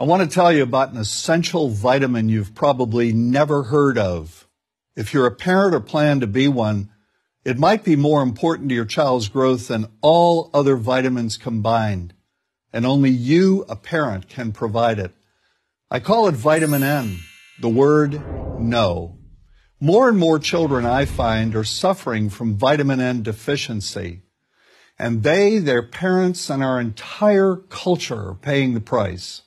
I want to tell you about an essential vitamin you've probably never heard of. If you're a parent or plan to be one, it might be more important to your child's growth than all other vitamins combined, and only you, a parent, can provide it. I call it vitamin N, the word no. More and more children, I find, are suffering from vitamin N deficiency, and they, their parents, and our entire culture are paying the price.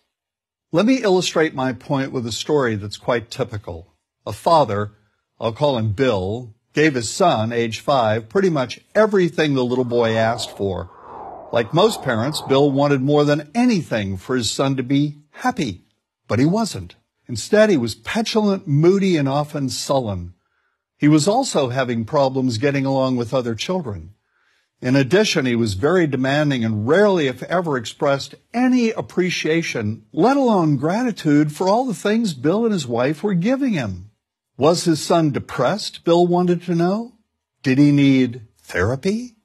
Let me illustrate my point with a story that's quite typical. A father, I'll call him Bill, gave his son, age 5, pretty much everything the little boy asked for. Like most parents, Bill wanted more than anything for his son to be happy, but he wasn't. Instead, he was petulant, moody, and often sullen. He was also having problems getting along with other children. In addition, he was very demanding and rarely, if ever, expressed any appreciation, let alone gratitude, for all the things Bill and his wife were giving him. Was his son depressed, Bill wanted to know? Did he need therapy?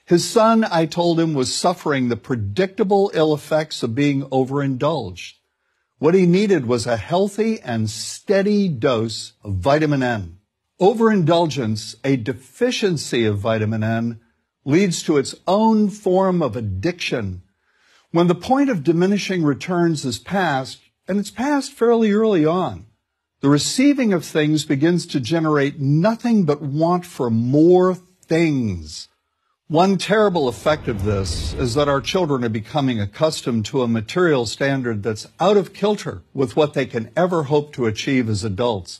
His son, I told him, was suffering the predictable ill effects of being overindulged. What he needed was a healthy and steady dose of vitamin N. Overindulgence, a deficiency of vitamin N, leads to its own form of addiction. When the point of diminishing returns is passed, and it's passed fairly early on, the receiving of things begins to generate nothing but want for more things. One terrible effect of this is that our children are becoming accustomed to a material standard that's out of kilter with what they can ever hope to achieve as adults.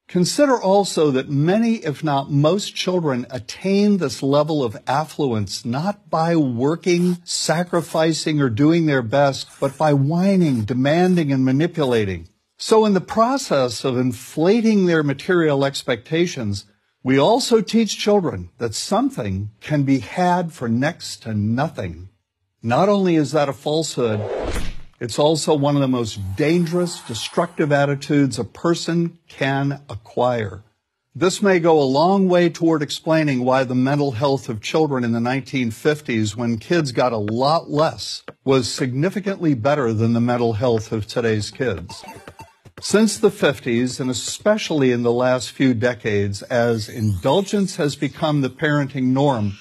Consider also that many, if not most, children attain this level of affluence not by working, sacrificing, or doing their best, but by whining, demanding, and manipulating. So in the process of inflating their material expectations, we also teach children that something can be had for next to nothing. Not only is that a falsehood, it's also one of the most dangerous, destructive attitudes a person can acquire. This may go a long way toward explaining why the mental health of children in the 1950s, when kids got a lot less, was significantly better than the mental health of today's kids. Since the 50s, and especially in the last few decades, as indulgence has become the parenting norm,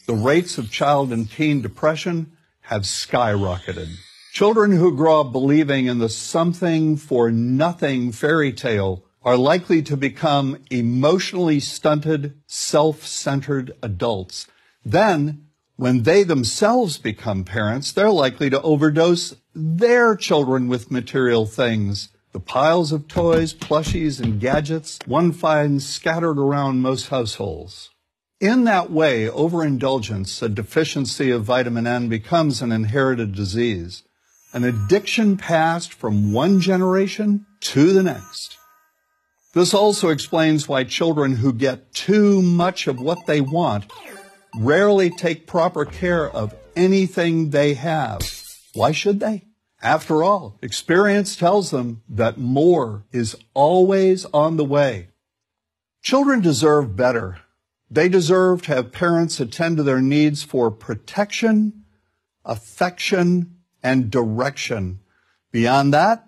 the rates of child and teen depression have skyrocketed. Children who grow up believing in the something for nothing fairy tale are likely to become emotionally stunted, self-centered adults. Then, when they themselves become parents, they're likely to overdose their children with material things. The piles of toys, plushies, and gadgets one finds scattered around most households. In that way, overindulgence, a deficiency of vitamin N, becomes an inherited disease, an addiction passed from one generation to the next. This also explains why children who get too much of what they want rarely take proper care of anything they have. Why should they? After all, experience tells them that more is always on the way. Children deserve better. They deserve to have parents attend to their needs for protection, affection, and direction. Beyond that,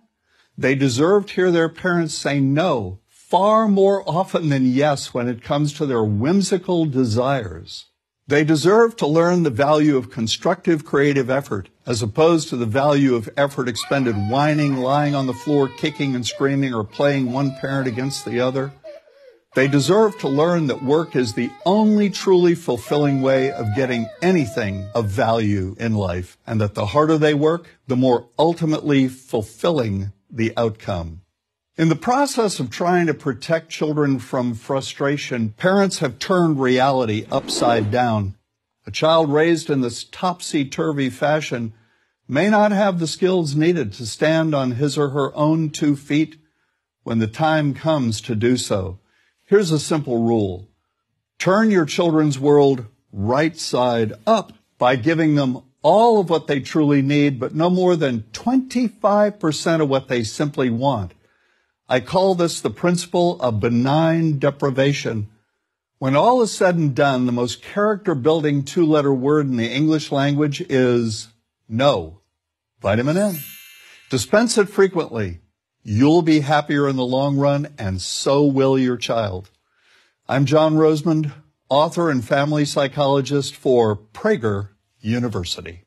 they deserve to hear their parents say no far more often than yes when it comes to their whimsical desires. They deserve to learn the value of constructive creative effort as opposed to the value of effort expended whining, lying on the floor, kicking and screaming, or playing one parent against the other. They deserve to learn that work is the only truly fulfilling way of getting anything of value in life, and that the harder they work, the more ultimately fulfilling the outcome. In the process of trying to protect children from frustration, parents have turned reality upside down. A child raised in this topsy-turvy fashion may not have the skills needed to stand on his or her own 2 feet when the time comes to do so. Here's a simple rule. Turn your children's world right side up by giving them all of what they truly need, but no more than 25% of what they simply want. I call this the principle of benign deprivation. When all is said and done, the most character-building 2-letter word in the English language is no. Vitamin N. Dispense it frequently. You'll be happier in the long run, and so will your child. I'm John Rosemond, author and family psychologist for Prager University.